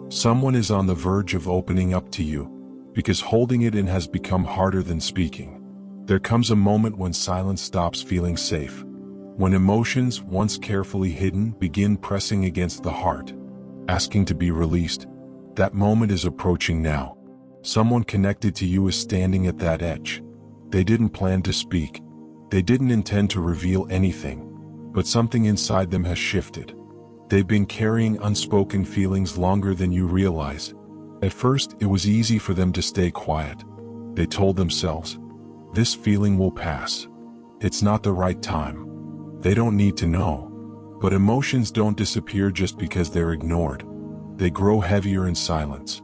Someone is on the verge of opening up to you, because holding it in has become harder than speaking. There comes a moment when silence stops feeling safe. When emotions, once carefully hidden, begin pressing against the heart, asking to be released. That moment is approaching now. Someone connected to you is standing at that edge. They didn't plan to speak. They didn't intend to reveal anything, but something inside them has shifted. They've been carrying unspoken feelings longer than you realize. At first, it was easy for them to stay quiet. They told themselves, "This feeling will pass. It's not the right time." They don't need to know. But emotions don't disappear just because they're ignored. They grow heavier in silence.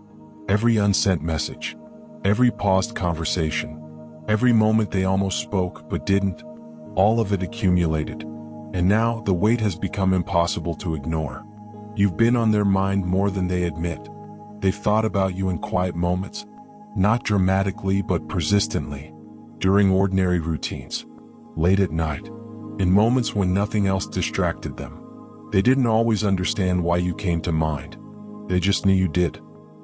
Every unsent message, every paused conversation, every moment they almost spoke but didn't, all of it accumulated. And now the weight has become impossible to ignore. You've been on their mind more than they admit. They've thought about you in quiet moments, not dramatically but persistently, during ordinary routines, late at night, in moments when nothing else distracted them. They didn't always understand why you came to mind. They just knew you did.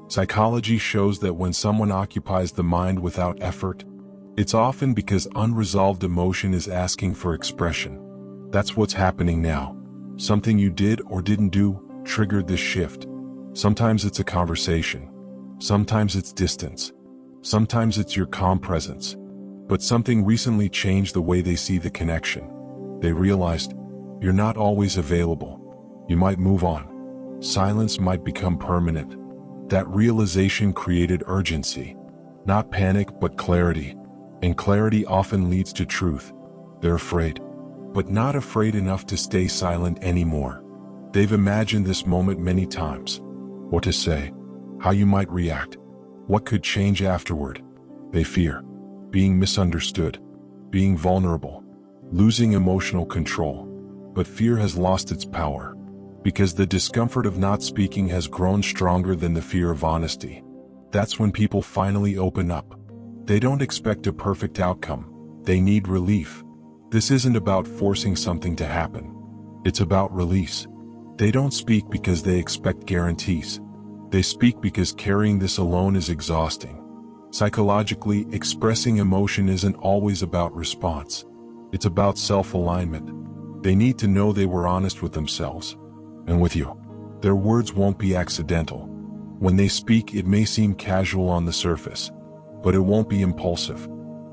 Psychology shows that when someone occupies the mind without effort, it's often because unresolved emotion is asking for expression. That's what's happening now. Something you did or didn't do triggered this shift. Sometimes it's a conversation. Sometimes it's distance. Sometimes it's your calm presence. But something recently changed the way they see the connection. They realized, you're not always available. You might move on. Silence might become permanent. That realization created urgency. Not panic, but clarity. And clarity often leads to truth. They're afraid, but not afraid enough to stay silent anymore. They've imagined this moment many times. What to say, how you might react, what could change afterward. They fear being misunderstood, being vulnerable, losing emotional control. But fear has lost its power, because the discomfort of not speaking has grown stronger than the fear of honesty. That's when people finally open up. They don't expect a perfect outcome. They need relief. This isn't about forcing something to happen. It's about release. They don't speak because they expect guarantees. They speak because carrying this alone is exhausting. Psychologically, expressing emotion isn't always about response. It's about self-alignment. They need to know they were honest with themselves and with you. Their words won't be accidental. When they speak, it may seem casual on the surface, but it won't be impulsive.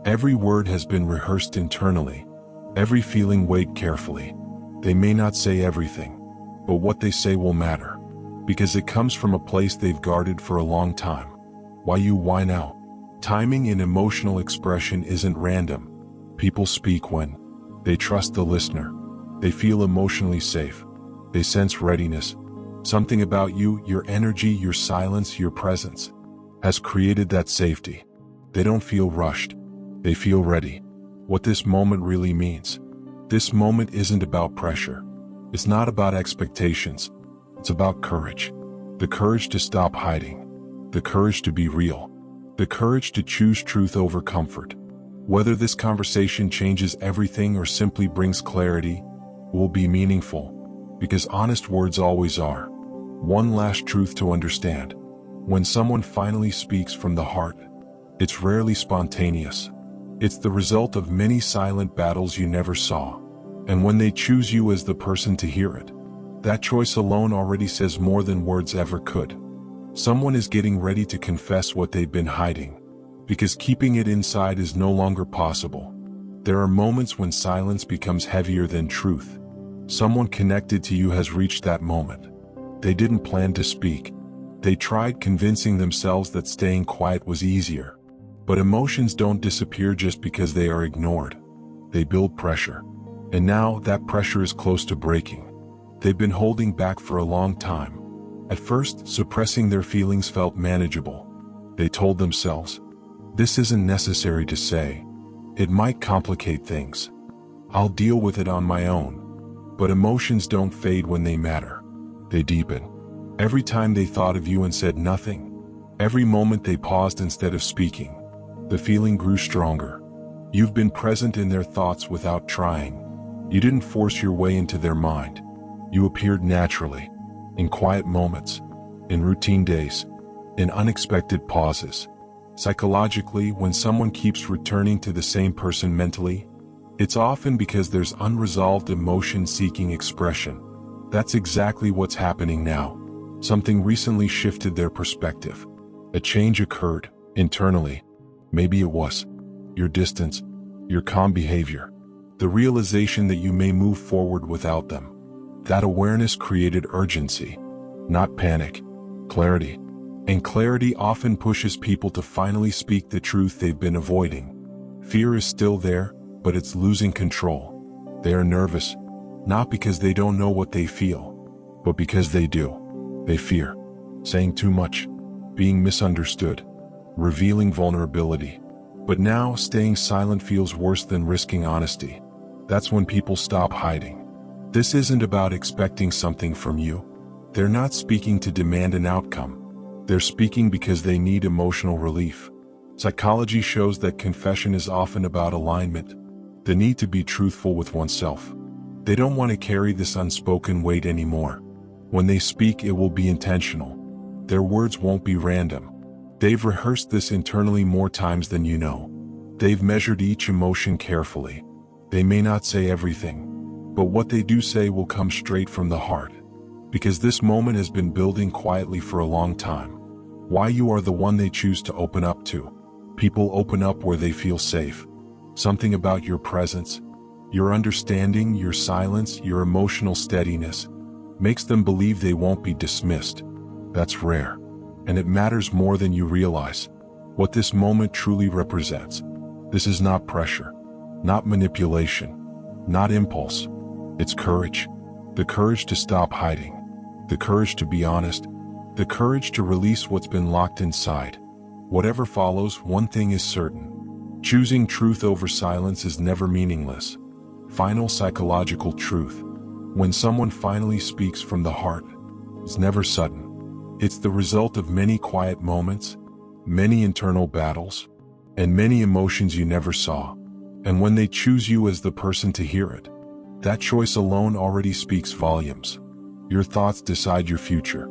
Every word has been rehearsed internally. Every feeling weighed carefully. They may not say everything, but what they say will matter, because it comes from a place they've guarded for a long time. Why you, why now? Timing in emotional expression isn't random. People speak when they trust the listener. They feel emotionally safe. They sense readiness. Something about you, your energy, your silence, your presence, has created that safety. They don't feel rushed. They feel ready. What this moment really means. This moment isn't about pressure. It's not about expectations. It's about courage. The courage to stop hiding. The courage to be real. The courage to choose truth over comfort. Whether this conversation changes everything or simply brings clarity, will be meaningful, because honest words always are. One last truth to understand. When someone finally speaks from the heart, it's rarely spontaneous. It's the result of many silent battles you never saw. And when they choose you as the person to hear it, that choice alone already says more than words ever could. Someone is getting ready to confess what they've been hiding, because keeping it inside is no longer possible. There are moments when silence becomes heavier than truth. Someone connected to you has reached that moment. They didn't plan to speak. They tried convincing themselves that staying quiet was easier. But emotions don't disappear just because they are ignored. They build pressure. And now that pressure is close to breaking. They've been holding back for a long time. At first, suppressing their feelings felt manageable. They told themselves, this isn't necessary to say. It might complicate things. I'll deal with it on my own. But emotions don't fade when they matter. They deepen. Every time they thought of you and said nothing, every moment they paused instead of speaking, the feeling grew stronger. You've been present in their thoughts without trying. You didn't force your way into their mind. You appeared naturally, in quiet moments, in routine days, in unexpected pauses. Psychologically, when someone keeps returning to the same person mentally, it's often because there's unresolved emotion seeking expression. That's exactly what's happening now. Something recently shifted their perspective. A change occurred, internally. Maybe it was your distance, your calm behavior, the realization that you may move forward without them. That awareness created urgency, not panic, clarity. And clarity often pushes people to finally speak the truth they've been avoiding. Fear is still there, but it's losing control. They are nervous, not because they don't know what they feel, but because they do. They fear saying too much, being misunderstood, revealing vulnerability. But now, staying silent feels worse than risking honesty. That's when people stop hiding. This isn't about expecting something from you. They're not speaking to demand an outcome. They're speaking because they need emotional relief. Psychology shows that confession is often about alignment, the need to be truthful with oneself. They don't want to carry this unspoken weight anymore. When they speak, it will be intentional. Their words won't be random. They've rehearsed this internally more times than you know. They've measured each emotion carefully. They may not say everything, but what they do say will come straight from the heart. Because this moment has been building quietly for a long time. Why you are the one they choose to open up to. People open up where they feel safe. Something about your presence, your understanding, your silence, your emotional steadiness, makes them believe they won't be dismissed. That's rare. And it matters more than you realize. What this moment truly represents. This is not pressure, not manipulation, not impulse. It's courage. The courage to stop hiding. The courage to be honest. The courage to release what's been locked inside. Whatever follows, one thing is certain. Choosing truth over silence is never meaningless. Final psychological truth. When someone finally speaks from the heart, it's never sudden. It's the result of many quiet moments, many internal battles, and many emotions you never saw. And when they choose you as the person to hear it, that choice alone already speaks volumes. Your thoughts decide your future.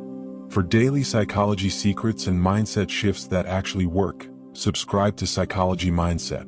For daily psychology secrets and mindset shifts that actually work, subscribe to Psychology Mindset.